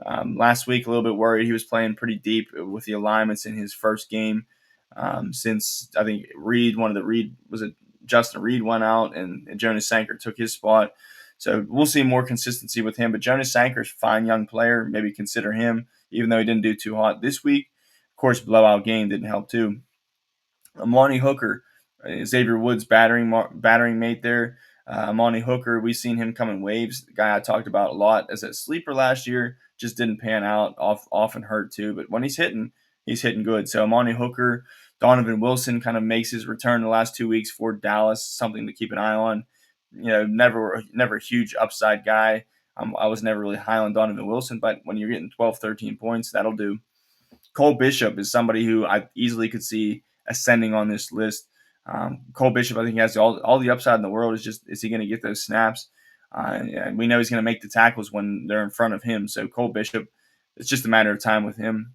Last week, a little bit worried. He was playing pretty deep with the alignments in his first game since I think Justin Reed went out and Jonas Sanker took his spot. So we'll see more consistency with him. But Jonas Sanker's a fine young player. Maybe consider him, even though he didn't do too hot this week. Of course, blowout game didn't help too. Amani Hooker, Xavier Woods' battering mate there. Amani Hooker, we've seen him come in waves. The guy I talked about a lot as a sleeper last year, just didn't pan out, often hurt too. But when he's hitting good. So Amani Hooker, Donovan Wilson kind of makes his return the last 2 weeks for Dallas, something to keep an eye on. Never a huge upside guy. I was never really high on Donovan Wilson, but when you're getting 12, 13 points, that'll do. Cole Bishop is somebody who I easily could see ascending on this list. Cole Bishop, I think, he has all the upside in the world. Is he going to get those snaps? And we know he's going to make the tackles when they're in front of him. So Cole Bishop, it's just a matter of time with him.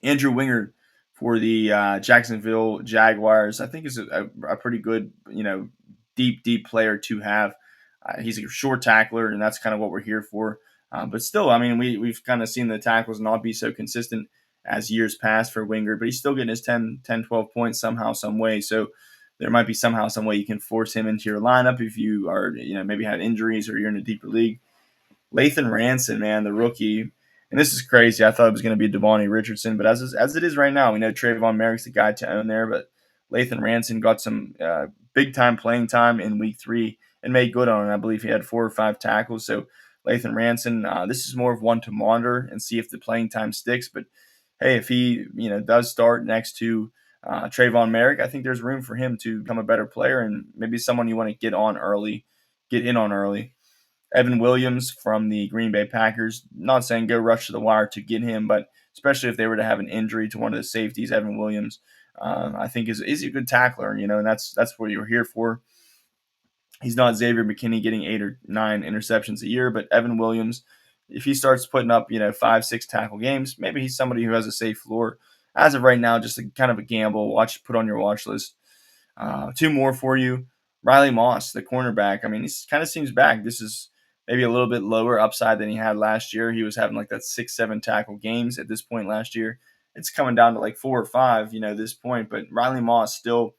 Andrew Wingard for the Jacksonville Jaguars, I think is a pretty good, deep player to have. He's a short tackler, and that's kind of what we're here for. But still, I mean, we've kind of seen the tackles not be so consistent as years past for Wingard, but he's still getting his 10, 12 points somehow, some way. So there might be somehow, some way you can force him into your lineup if you are, maybe had injuries or you're in a deeper league. Lathan Ransom, man, the rookie. And this is crazy. I thought it was going to be Devontae Richardson, but as it is right now, we know Trayvon Merrick's the guy to own there, but Lathan Ransom got some big-time playing time in Week 3 and made good on it. I believe he had 4 or 5 tackles. So Lathan Ransom, this is more of one to monitor and see if the playing time sticks. But hey, if he does start next to Trayvon Merrick, I think there's room for him to become a better player and maybe someone you want to get in on early. Evan Williams from the Green Bay Packers, not saying go rush to the wire to get him, but especially if they were to have an injury to one of the safeties, Evan Williams, I think is a good tackler, and that's what you're here for. He's not Xavier McKinney getting 8 or 9 interceptions a year, but Evan Williams, if he starts putting up 5, 6 tackle games, maybe he's somebody who has a safe floor. As of right now, just kind of a gamble. Put on your watch list. 2 more for you. Riley Moss, the cornerback. I mean, he kind of seems back. This is maybe a little bit lower upside than he had last year. He was having like that 6, 7 tackle games at this point last year. It's coming down to like 4 or 5, this point. But Riley Moss still,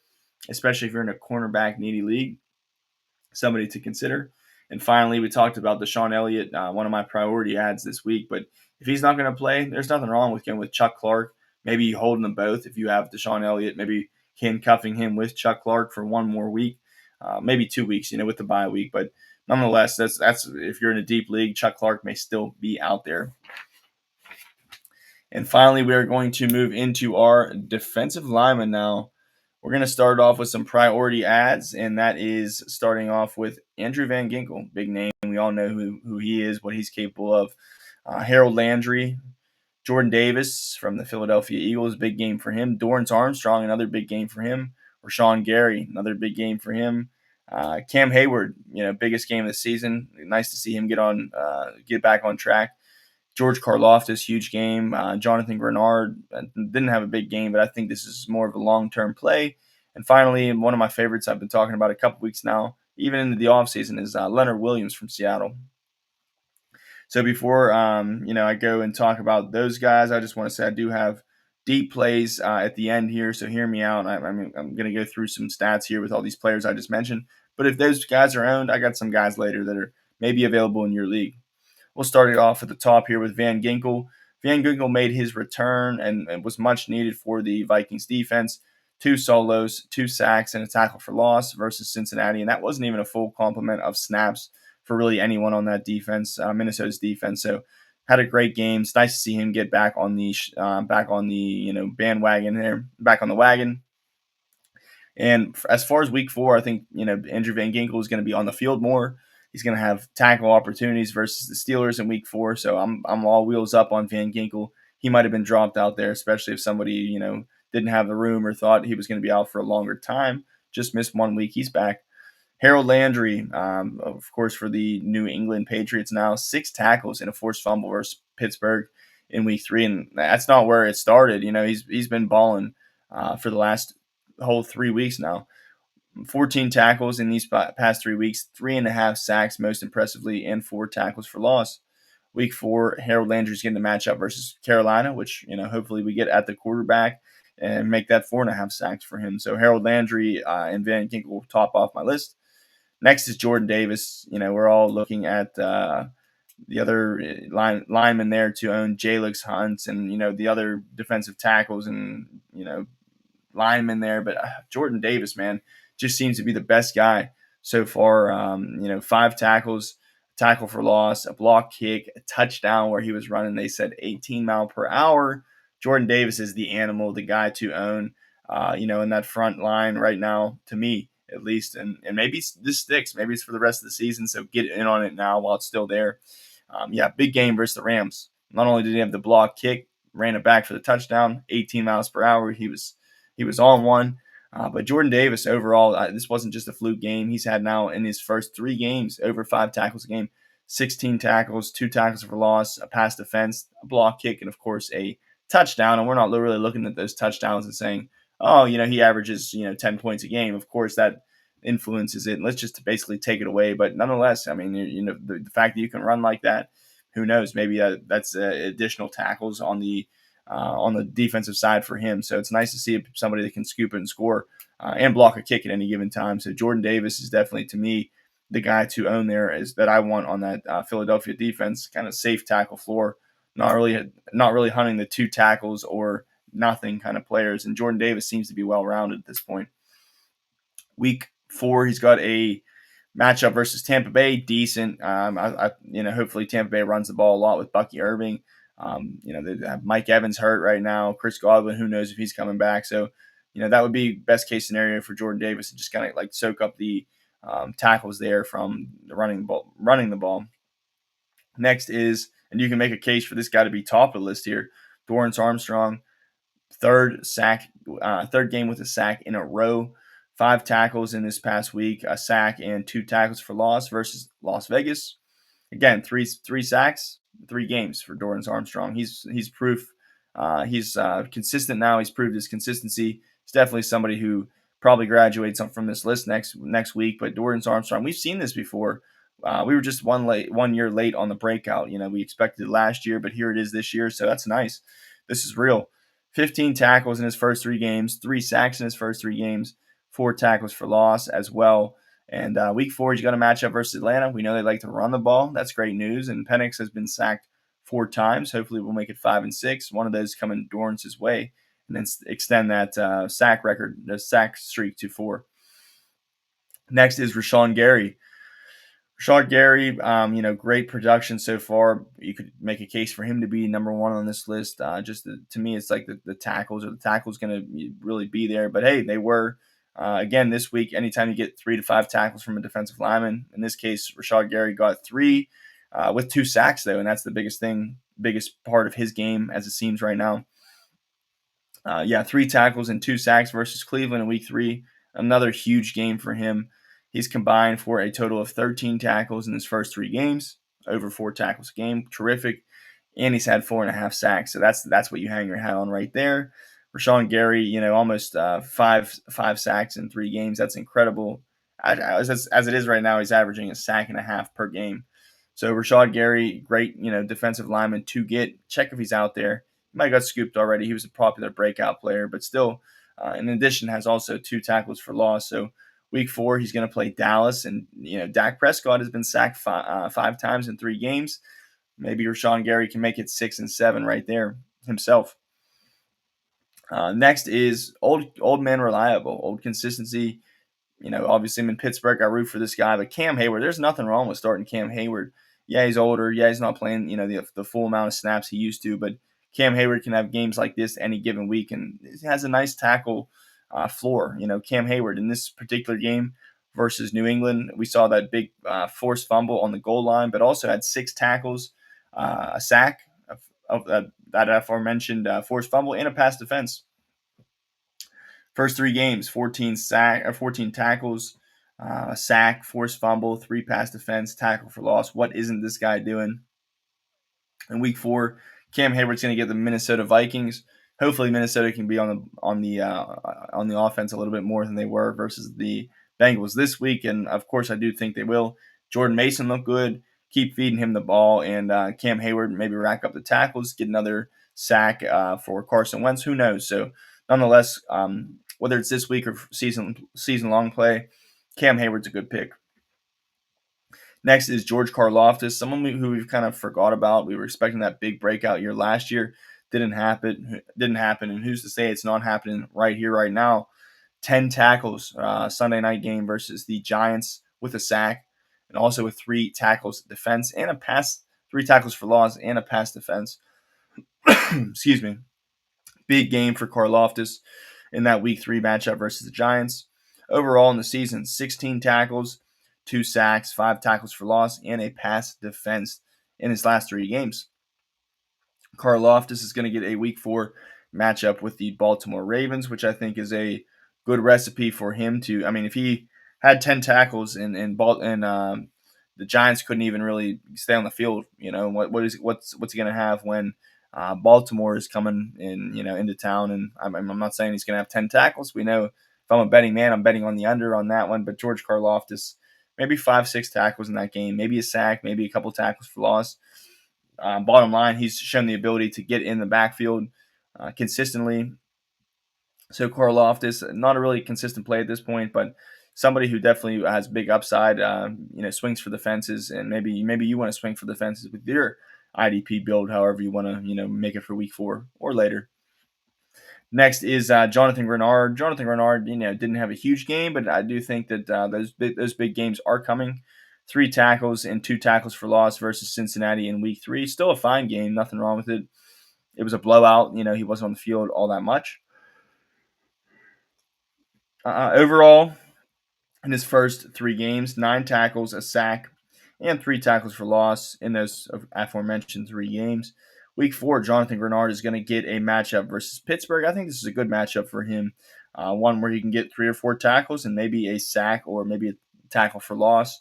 especially if you're in a cornerback needy league, somebody to consider. And finally, we talked about Deshaun Elliott, one of my priority ads this week. But if he's not going to play, there's nothing wrong with going with Chuck Clark. Maybe holding them both if you have Deshaun Elliott, maybe handcuffing him with Chuck Clark for 1 more week, maybe 2 weeks, with the bye week. But nonetheless, that's if you're in a deep league, Chuck Clark may still be out there. And finally, we are going to move into our defensive lineman now. We're going to start off with some priority ads, and that is starting off with Andrew Van Ginkel, big name. We all know who he is, what he's capable of. Harold Landry, Jordan Davis from the Philadelphia Eagles, big game for him. Dorance Armstrong, another big game for him. Rashan Gary, another big game for him. Cam Heyward, biggest game of the season. Nice to see him get back on track. George Karlaftis, huge game. Jonathan Greenard didn't have a big game, but I think this is more of a long-term play. And finally, one of my favorites I've been talking about a couple weeks now, even into the offseason, is Leonard Williams from Seattle. So before I go and talk about those guys, I just want to say I do have deep plays at the end here, so hear me out. I'm going to go through some stats here with all these players I just mentioned. But if those guys are owned, I got some guys later that are maybe available in your league. We'll start it off at the top here with Van Ginkel. Van Ginkel made his return and was much needed for the Vikings defense. 2 solos, 2 sacks, and a tackle for loss versus Cincinnati, and that wasn't even a full complement of snaps for really anyone on that defense, Minnesota's defense. So had a great game. It's nice to see him get back on the bandwagon there, back on the wagon. And as far as week 4, I think Andrew Van Ginkel is going to be on the field more. He's going to have tackle opportunities versus the Steelers in week 4. So I'm all wheels up on Van Ginkel. He might have been dropped out there, especially if somebody didn't have the room or thought he was going to be out for a longer time. Just missed 1 week. He's back. Harold Landry, of course, for the New England Patriots now, 6 tackles and a forced fumble versus Pittsburgh in week 3, and that's not where it started. He's been balling for the last whole 3 weeks now. 14 tackles in these past 3 weeks, 3.5 sacks, most impressively, and 4 tackles for loss. Week 4, Harold Landry's getting the matchup versus Carolina, which hopefully we get at the quarterback and make that 4.5 sacks for him. So Harold Landry and Van Ginkel will top off my list. Next is Jordan Davis. We're all looking at the other linemen there to own Jalix Hunt and the other defensive tackles and linemen there. But Jordan Davis, man, just seems to be the best guy so far. 5 tackles, tackle for loss, a block kick, a touchdown where he was running. They said 18 mile per hour. Jordan Davis is the animal, the guy to own. In that front line right now, to me at least, and maybe this sticks. Maybe it's for the rest of the season, so get in on it now while it's still there. Big game versus the Rams. Not only did he have the block kick, ran it back for the touchdown, 18 miles per hour. He was on one. But Jordan Davis, overall, this wasn't just a fluke game. He's had now in his first 3 games over 5 tackles a game, 16 tackles, 2 tackles for loss, a pass defense, a block kick, and, of course, a touchdown. And we're not really looking at those touchdowns and saying, oh, he averages, 10 points a game. Of course, that influences it. Let's just basically take it away. But nonetheless, I mean, the fact that you can run like that, who knows? Maybe that's additional tackles on the defensive side for him. So it's nice to see somebody that can scoop it and score and block a kick at any given time. So Jordan Davis is definitely, to me, the guy to own there is that I want on that Philadelphia defense, kind of safe tackle floor, not really hunting the 2 tackles or nothing kind of players. And Jordan Davis seems to be well-rounded at this point. Week 4, he's got a matchup versus Tampa Bay, decent. Hopefully Tampa Bay runs the ball a lot with Bucky Irving. They have Mike Evans hurt right now. Chris Godwin, who knows if he's coming back. So, that would be best case scenario for Jordan Davis to just kind of like soak up the tackles there from running the ball. Next is, and you can make a case for this guy to be top of the list here, Dorance Armstrong. Third game with a sack in a row. 5 tackles in this past week, a sack and 2 tackles for loss versus Las Vegas. Again, three sacks, 3 games for Dorance Armstrong. He's proof. He's consistent now. He's proved his consistency. He's definitely somebody who probably graduates from this list next week. But Dorance Armstrong, we've seen this before. We were just 1 year late on the breakout. We expected it last year, but here it is this year. So that's nice. This is real. 15 tackles in his first 3 games, 3 sacks in his first 3 games, 4 tackles for loss as well. And week 4, he's got a matchup versus Atlanta. We know they like to run the ball. That's great news. And Penix has been sacked 4 times. Hopefully we'll make it 5 and 6. One of those coming Dorance's way, and then extend that sack streak to 4. Next is Rashan Gary. Rashan Gary, great production so far. You could make a case for him to be number 1 on this list. To me, it's like the tackles going to really be there. But hey, they were. Again, this week, anytime you get 3 to 5 tackles from a defensive lineman, in this case, Rashan Gary got 3 with 2 sacks, though, and that's the biggest part of his game as it seems right now. 3 tackles and 2 sacks versus Cleveland in week 3. Another huge game for him. He's combined for a total of 13 tackles in his first 3 games, over 4 tackles a game. Terrific. And he's had 4.5 sacks, so that's what you hang your hat on right there. Rashan Gary, almost 5 sacks in 3 games. That's incredible. As it is right now, he's averaging a sack and a half per game. So Rashan Gary, great, defensive lineman to get. Check if he's out there. He might have got scooped already. He was a popular breakout player, but still, in addition, has also 2 tackles for loss. So week 4, he's going to play Dallas, and Dak Prescott has been sacked 5 times in 3 games. Maybe Rashan Gary can make it 6 and 7 right there himself. Next is old man reliable, old consistency. Obviously I'm in Pittsburgh. I root for this guy, but Cam Heyward, there's nothing wrong with starting Cam Heyward. Yeah, he's older. Yeah, he's not playing, the full amount of snaps he used to, but Cam Heyward can have games like this any given week, and he has a nice tackle floor. Cam Heyward in this particular game versus New England, we saw that big forced fumble on the goal line, but also had 6 tackles, a sack of that aforementioned forced fumble, and a pass defense. First 3 games, 14 tackles, a sack, forced fumble, 3 pass defense, tackle for loss. What isn't this guy doing? In week 4, Cam Heyward's going to get the Minnesota Vikings. Hopefully, Minnesota can be on the offense a little bit more than they were versus the Bengals this week, and of course, I do think they will. Jordan Mason looked good. Keep feeding him the ball, and Cam Heyward maybe rack up the tackles, get another sack for Carson Wentz. Who knows? So, nonetheless, whether it's this week or season long play, Cam Heyward's a good pick. Next is George Karlaftis, someone who we've kind of forgot about. We were expecting that big breakout year last year. Didn't happen. And who's to say it's not happening right here, right now? 10 tackles Sunday night game versus the Giants with a sack, and also with 3 tackles defense and a pass, 3 tackles for loss and a pass defense. Excuse me. Big game for Karlaftis in that week 3 matchup versus the Giants. Overall in the season, 16 tackles, 2 sacks, 5 tackles for loss, and a pass defense in his last 3 games. Karlaftis is going to get a week 4 matchup with the Baltimore Ravens, which I think is a good recipe for him to. I mean, if he had 10 tackles and the Giants couldn't even really stay on the field, what's he going to have when Baltimore is coming into town? And I'm not saying he's going to have 10 tackles. We know if I'm a betting man, I'm betting on the under on that one. But George Karlaftis, maybe 5-6 tackles in that game, maybe a sack, maybe a couple tackles for loss. Bottom line, he's shown the ability to get in the backfield consistently. So Karlaftis, not a really consistent play at this point, but somebody who definitely has big upside. Swings for the fences, and maybe you want to swing for the fences with your IDP build, however you want to make it for week 4 or later. Next is Jonathan Greenard. Jonathan Greenard, didn't have a huge game, but I do think that those big games are coming. 3 tackles and 2 tackles for loss versus Cincinnati in week 3. Still a fine game, nothing wrong with it. It was a blowout. He wasn't on the field all that much. Overall, in his first 3 games, 9 tackles, a sack, and 3 tackles for loss in those aforementioned 3 games. Week 4, Jonathan Greenard is going to get a matchup versus Pittsburgh. I think this is a good matchup for him. One where he can get 3 or 4 tackles and maybe a sack or maybe a tackle for loss.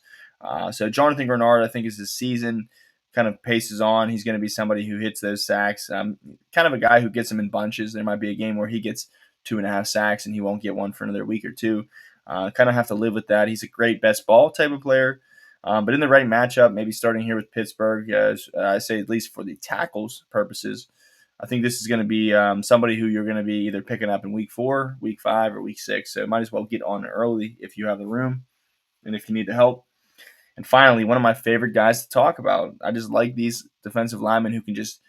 So Jonathan Greenard, I think, as the season kind of paces on, he's going to be somebody who hits those sacks. Kind of a guy who gets them in bunches. There might be a game where he gets 2.5 sacks and he won't get one for another week or 2. Kind of have to live with that. He's a great best ball type of player. But in the right matchup, maybe starting here with Pittsburgh, I say at least for the tackles purposes, I think this is going to be somebody who you're going to be either picking up in week 4, week 5, or week 6. So might as well get on early if you have the room and if you need the help. And finally, one of my favorite guys to talk about. I just like these defensive linemen who can just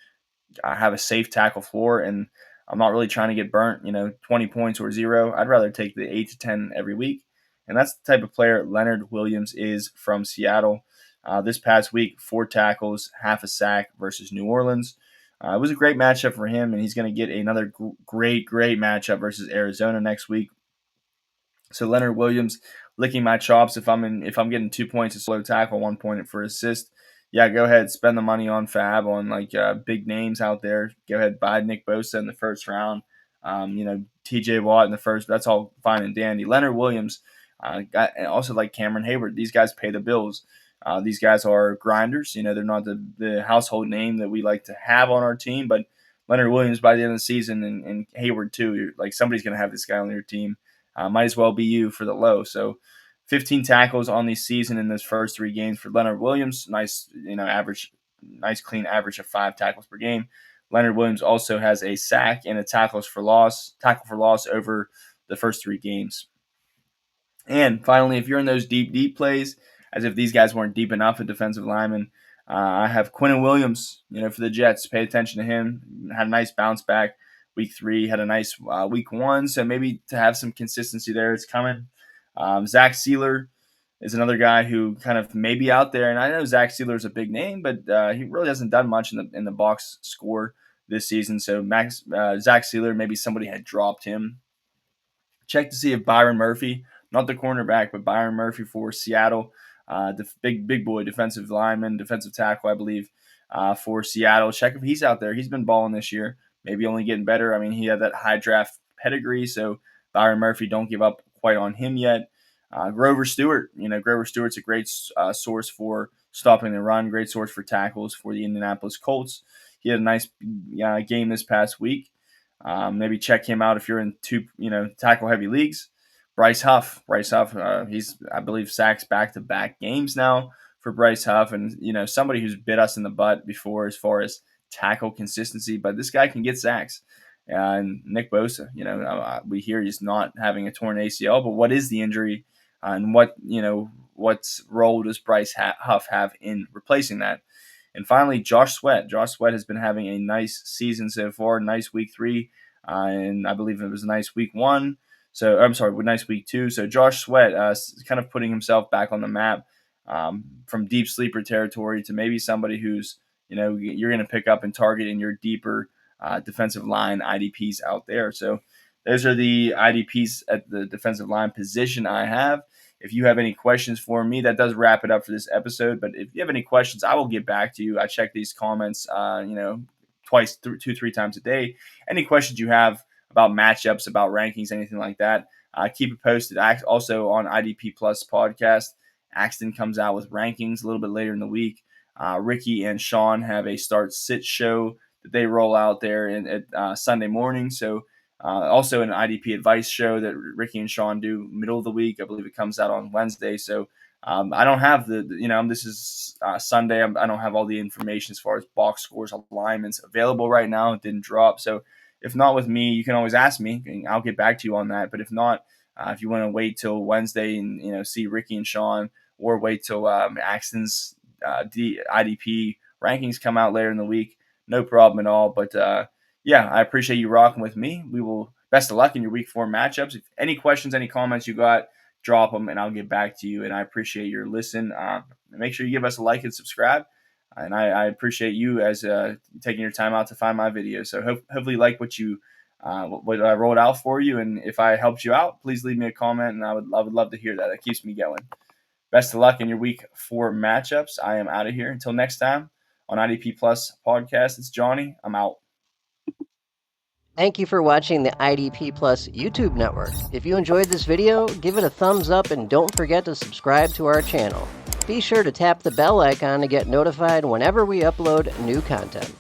have a safe tackle floor, and I'm not really trying to get burnt, 20 points or 0. I'd rather take the 8 to 10 every week. And that's the type of player Leonard Williams is from Seattle. This past week, 4 tackles, half a sack versus New Orleans. It was a great matchup for him, and he's going to get another great matchup versus Arizona next week. So Leonard Williams licking my chops if I'm getting 2 points to slow tackle, 1 point for assist. Yeah, go ahead, spend the money on Fab on big names out there. Go ahead, buy Nick Bosa in the first round. TJ Watt in the first. That's all fine and dandy. Leonard Williams, and also like Cameron Heyward. These guys pay the bills. These guys are grinders. They're not the household name that we like to have on our team, but Leonard Williams by the end of the season and Heyward too. Like somebody's going to have this guy on your team. Might as well be you for the low. So 15 tackles on the season in those first 3 games for Leonard Williams. Nice, average, nice clean average of 5 tackles per game. Leonard Williams also has a sack and a tackle for loss over the first 3 games. And finally, if you're in those deep plays, as if these guys weren't deep enough at defensive linemen, I have Quinn Williams, for the Jets. Pay attention to him. Had a nice bounce back week 3. Had a nice week 1. So maybe to have some consistency there, it's coming. Zach Sealer is another guy who kind of may be out there. And I know Zach Sealer is a big name, but he really hasn't done much in the box score this season. So Zach Sealer, maybe somebody had dropped him. Check to see if Byron Murphy, not the cornerback, but Byron Murphy for Seattle, the big boy, defensive lineman, defensive tackle, I believe, for Seattle. Check if he's out there. He's been balling this year, maybe only getting better. I mean, he had that high draft pedigree, so Byron Murphy, don't give up quite on him yet. Grover Stewart, Grover Stewart's a great source for stopping the run, great source for tackles for the Indianapolis Colts. He had a nice game this past week. Maybe check him out if you're in 2, tackle heavy leagues. Bryce Huff, he's, I believe, sacks back-to-back games now for Bryce Huff, and somebody who's bit us in the butt before as far as tackle consistency, but this guy can get sacks. And Nick Bosa, we hear he's not having a torn ACL, but what is the injury, and what's role does Bryce Huff have in replacing that? And finally, Josh Sweat. Josh Sweat has been having a nice season so far, nice week 3, and I believe it was a nice week 1. So I'm sorry, nice week 2. So Josh Sweat kind of putting himself back on the map from deep sleeper territory to maybe somebody who's you're going to pick up and target in your deeper defensive line IDPs out there. So those are the IDPs at the defensive line position I have. If you have any questions for me, that does wrap it up for this episode. But if you have any questions, I will get back to you. I check these comments, twice, 2-3 times a day. Any questions you have about matchups, about rankings, anything like that, keep it posted. Also on IDP Plus podcast, Axton comes out with rankings a little bit later in the week. Ricky and Sean have a start-sit show that they roll out there at Sunday morning. So also an IDP advice show that Ricky and Sean do middle of the week. I believe it comes out on Wednesday. So I don't have this is Sunday. I don't have all the information as far as box scores, alignments available right now. It didn't drop. So if not with me, you can always ask me and I'll get back to you on that. But if not, if you want to wait till Wednesday and, see Ricky and Sean, or wait till Axton's IDP rankings come out later in the week, no problem at all. But I appreciate you rocking with me. We will best of luck in your week 4 matchups. If any questions, any comments you got, drop them and I'll get back to you. And I appreciate your listen. Make sure you give us a like and subscribe. And I appreciate you as taking your time out to find my videos. So hopefully you like what I rolled out for you. And if I helped you out, please leave me a comment, and I would love to hear that. It keeps me going. Best of luck in your week 4 matchups. I am out of here. Until next time on IDP Plus podcast, it's Johnny. I'm out. Thank you for watching the IDP Plus YouTube network. If you enjoyed this video, give it a thumbs up and don't forget to subscribe to our channel. Be sure to tap the bell icon to get notified whenever we upload new content.